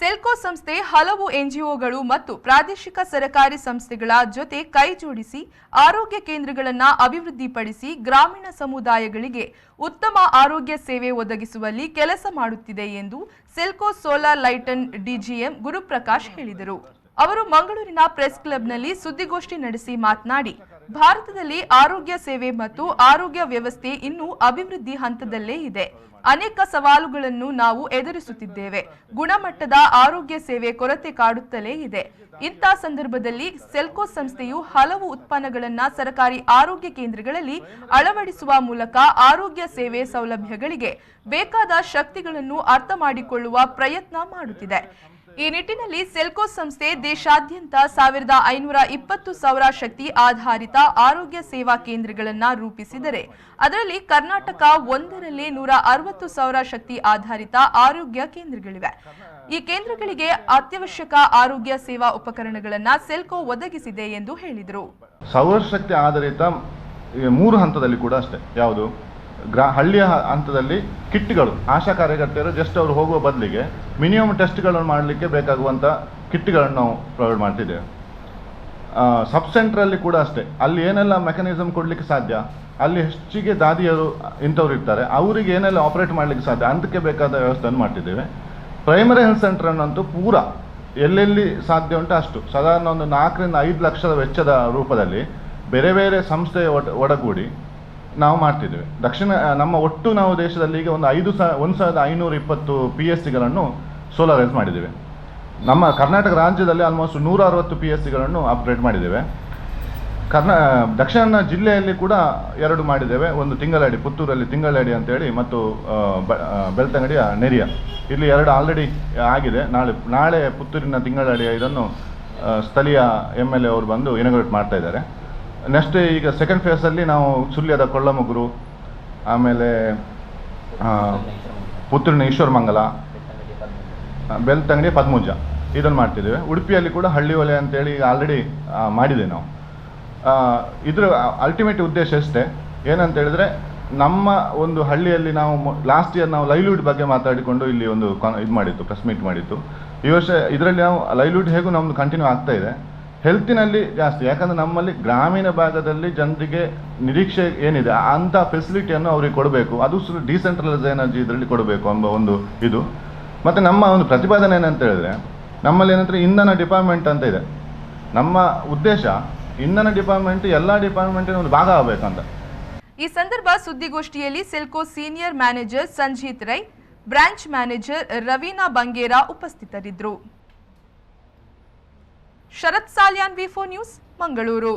Selco ಸಂಸ್ಥೆ ಹಲವು ಎನ್ಜಿಒಗಳು ಮತ್ತು ಪ್ರಾದೇಶಿಕ ಸರ್ಕಾರಿ ಸಂಸ್ಥೆಗಳ ಜೊತೆ ಕೈಜೋಡಿಸಿ ಆರೋಗ್ಯ ಕೇಂದ್ರಗಳನ್ನು ಅಭಿವೃದ್ಧಿಪಡಿಸಿ ಗ್ರಾಮೀಣ ಸಮುದಾಯಗಳಿಗೆ ಉತ್ತಮ ಆರೋಗ್ಯ ಸೇವೆ ಒದಗಿಸುವಲ್ಲಿ ಕೆಲಸ ಮಾಡುತ್ತಿದೆ ಎಂದು Selco solar lighten DGM Guruprakash ಹೇಳಿದರು। ಅವರು ಮಂಗಳೂರಿನ ಪ್ರೆಸ್ ಕ್ಲಬ್ನಲ್ಲಿ ಸುದ್ದಿಗೋಷ್ಠಿ ನಡೆಸಿ ಮಾತನಾಡಿ, ಭಾರತದಲ್ಲಿ ಆರೋಗ್ಯ ಸೇವೆ ಮತ್ತು ಆರೋಗ್ಯ ವ್ಯವಸ್ಥೆ ಇನ್ನೂ ಅಭಿವೃದ್ಧಿ ಹಂತದಲ್ಲೇ ಇದೆ। ಅನೇಕ ಸವಾಲುಗಳನ್ನು ನಾವು ಎದುರಿಸುತ್ತಿದ್ದೇವೆ। ಗುಣಮಟ್ಟದ ಆರೋಗ್ಯ ಸೇವೆ ಕೊರತೆ ಕಾಡುತ್ತಲೇ ಇದೆ। ಇಂಥ ಸಂದರ್ಭದಲ್ಲಿ ಸೆಲ್ಕೋ ಸಂಸ್ಥೆಯು ಹಲವು ಉತ್ಪನ್ನಗಳನ್ನು ಸರ್ಕಾರಿ ಆರೋಗ್ಯ ಕೇಂದ್ರಗಳಲ್ಲಿ ಅಳವಡಿಸುವ ಮೂಲಕ ಆರೋಗ್ಯ ಸೇವೆ ಸೌಲಭ್ಯಗಳಿಗೆ ಬೇಕಾದ ಶಕ್ತಿಗಳನ್ನು ಅರ್ಥ ಮಾಡಿಕೊಳ್ಳುವ ಪ್ರಯತ್ನ ಮಾಡುತ್ತಿದೆ। ಈ ನಿಟ್ಟಿನಲ್ಲಿ ಸೆಲ್ಕೋ ಸಂಸ್ಥೆ ದೇಶಾದ್ಯಂತ 1520 ಸೌರ ಶಕ್ತಿ ಆಧಾರಿತ ಆರೋಗ್ಯ ಸೇವಾ ಕೇಂದ್ರಗಳನ್ನು ರೂಪಿಸಿದರೆ ಅದರಲ್ಲಿ ಕರ್ನಾಟಕ ಒಂದರಲ್ಲಿ 160 ಸೌರ ಶಕ್ತಿ ಆಧಾರಿತ ಆರೋಗ್ಯ ಕೇಂದ್ರಗಳಿವೆ। ಈ ಕೇಂದ್ರಗಳಿಗೆ ಅತ್ಯವಶ್ಯಕ ಆರೋಗ್ಯ ಸೇವಾ ಉಪಕರಣಗಳನ್ನು ಸೆಲ್ಕೋ ಒದಗಿಸಿದೆ ಎಂದು ಹೇಳಿದರು। ಸೌರಶಕ್ತಿ ಆಧಾರಿತ 3 ಹಂತದಲ್ಲಿ ಕೂಡ ಅಷ್ಟೇ, ಯಾವುದು ಹಳ್ಳಿಯ ಹಂತದಲ್ಲಿ ಕಿಟ್ಗಳು, ಆಶಾ ಕಾರ್ಯಕರ್ತೆಯರು ಜಸ್ಟ್ ಅವರು ಹೋಗುವ ಬದಲಿಗೆ ಮಿನಿಮಮ್ ಟೆಸ್ಟ್ಗಳನ್ನು ಮಾಡಲಿಕ್ಕೆ ಬೇಕಾಗುವಂಥ ಕಿಟ್ಗಳನ್ನು ನಾವು ಪ್ರೊವೈಡ್ ಮಾಡ್ತಿದ್ದೇವೆ। ಸಬ್ ಸೆಂಟ್ರಲ್ಲಿ ಕೂಡ ಅಷ್ಟೇ, ಅಲ್ಲಿ ಏನೆಲ್ಲ ಮೆಕ್ಯಾನಿಸಮ್ ಕೊಡಲಿಕ್ಕೆ ಸಾಧ್ಯ, ಅಲ್ಲಿ ಹೆಚ್ಚಿಗೆ ದಾದಿಯರು ಇಂಥವ್ರು ಇರ್ತಾರೆ, ಅವರಿಗೆ ಏನೆಲ್ಲ ಆಪರೇಟ್ ಮಾಡಲಿಕ್ಕೆ ಸಾಧ್ಯ ಅಂತಕ್ಕೆ ಬೇಕಾದ ವ್ಯವಸ್ಥೆಯನ್ನು ಮಾಡ್ತಿದ್ದೇವೆ। ಪ್ರೈಮರಿ ಹೆಲ್ತ್ ಸೆಂಟ್ರನ್ನಂತೂ ಪೂರ ಎಲ್ಲೆಲ್ಲಿ ಸಾಧ್ಯ ಉಂಟು ಅಷ್ಟು ಸಾಧಾರಣ ಒಂದು 4 ರಿಂದ 5 ಲಕ್ಷದ ವೆಚ್ಚದ ರೂಪದಲ್ಲಿ ಬೇರೆ ಬೇರೆ ಸಂಸ್ಥೆಯ ಒಡಗೂಡಿ ನಾವು ಮಾಡ್ತಿದ್ದೇವೆ। ನಮ್ಮ ಒಟ್ಟು ನಾವು ದೇಶದಲ್ಲಿ ಈಗ ಒಂದು 1520 PSCಗಳನ್ನು ಸೋಲಾರೈಸ್ ಮಾಡಿದ್ದೇವೆ। ನಮ್ಮ ಕರ್ನಾಟಕ ರಾಜ್ಯದಲ್ಲಿ ಆಲ್ಮೋಸ್ಟ್ 160 PSCಗಳನ್ನು ಅಪ್ಗ್ರೇಡ್ ಮಾಡಿದ್ದೇವೆ। ದಕ್ಷಿಣ ಜಿಲ್ಲೆಯಲ್ಲಿ ಕೂಡ 2 ಮಾಡಿದ್ದೇವೆ, ಒಂದು ತಿಂಗಳಡಿ, ಪುತ್ತೂರಲ್ಲಿ ತಿಂಗಳಡಿ ಅಂತೇಳಿ, ಮತ್ತು ಬೆಳ್ತಂಗಡಿಯ ನೆರಿಯ, ಇಲ್ಲಿ 2 ಆಲ್ರೆಡಿ ಆಗಿದೆ। ನಾಳೆ ಪುತ್ತೂರಿನ ತಿಂಗಳಡಿಯ ಇದನ್ನು ಸ್ಥಳೀಯ MLA ಅವರು ಬಂದು ಇನಾಗ್ರೇಟ್ ಮಾಡ್ತಾ ಇದ್ದಾರೆ। ನೆಕ್ಸ್ಟ್ ಈಗ ಸೆಕೆಂಡ್ ಫೇಸಲ್ಲಿ ನಾವು ಸುಳ್ಯದ ಕೊಳ್ಳಮುಗುರು, ಆಮೇಲೆ ಪುತ್ತೂರಿನ ಈಶ್ವರಮಂಗಲ, ಬೆಳ್ತಂಗಡಿ ಪದ್ಮುಂಜ ಇದನ್ನು ಮಾಡ್ತಿದ್ದೇವೆ। ಉಡುಪಿಯಲ್ಲಿ ಕೂಡ ಹಳ್ಳಿ ಒಲೆ ಅಂತೇಳಿ ಆಲ್ರೆಡಿ ಮಾಡಿದೆ ನಾವು। ಇದರ ಅಲ್ಟಿಮೇಟ್ ಉದ್ದೇಶ ಅಷ್ಟೇ, ಏನಂತ ಹೇಳಿದ್ರೆ ನಮ್ಮ ಒಂದು ಹಳ್ಳಿಯಲ್ಲಿ ನಾವು ಲಾಸ್ಟ್ ಇಯರ್ ನಾವು ಲೈವ್ಲಿಹುಡ್ ಬಗ್ಗೆ ಮಾತಾಡಿಕೊಂಡು ಇಲ್ಲಿ ಒಂದು ಇದು ಮಾಡಿತ್ತು, ಪ್ರೆಸ್ ಮೀಟ್ ಮಾಡಿತ್ತು। ಈ ವರ್ಷ ಇದರಲ್ಲಿ ನಾವು ಲೈವ್ಲಿಹುಡ್ ಹೇಗೂ ನಮ್ಮದು ಕಂಟಿನ್ಯೂ ಆಗ್ತಾ ಇದೆ, ಹೆಲ್ತಿನಲ್ಲಿ ಜಾಸ್ತಿ, ಯಾಕಂದರೆ ನಮ್ಮಲ್ಲಿ ಗ್ರಾಮೀಣ ಭಾಗದಲ್ಲಿ ಜನರಿಗೆ ನಿರೀಕ್ಷೆ ಏನಿದೆ ಅಂಥ ಫೆಸಿಲಿಟಿಯನ್ನು ಅವರಿಗೆ ಕೊಡಬೇಕು, ಅದು ಡಿಸೆಂಟ್ರಲೈಸ್ ಎನರ್ಜಿ ಇದರಲ್ಲಿ ಕೊಡಬೇಕು ಎಂಬ ಒಂದು ಇದು। ಮತ್ತು ನಮ್ಮ ಒಂದು ಪ್ರತಿಪಾದನೆ ಏನಂತ ಹೇಳಿದ್ರೆ, ನಮ್ಮಲ್ಲಿ ಏನಂದರೆ ಇಂಧನ ಡಿಪಾರ್ಟ್ಮೆಂಟ್ ಅಂತ ಇದೆ, ನಮ್ಮ ಉದ್ದೇಶ ಇಂಧನ ಡಿಪಾರ್ಟ್ಮೆಂಟ್ ಎಲ್ಲ ಡಿಪಾರ್ಟ್ಮೆಂಟಿನ ಒಂದು ಭಾಗ ಆಗಬೇಕಂತ। ಈ ಸಂದರ್ಭ ಸುದ್ದಿಗೋಷ್ಠಿಯಲ್ಲಿ Selco senior manager Sanjeet Rai, branch manager Raveena Bangera ಉಪಸ್ಥಿತರಿದ್ದರು। Sharath Salian, V4 news, Mangaluru.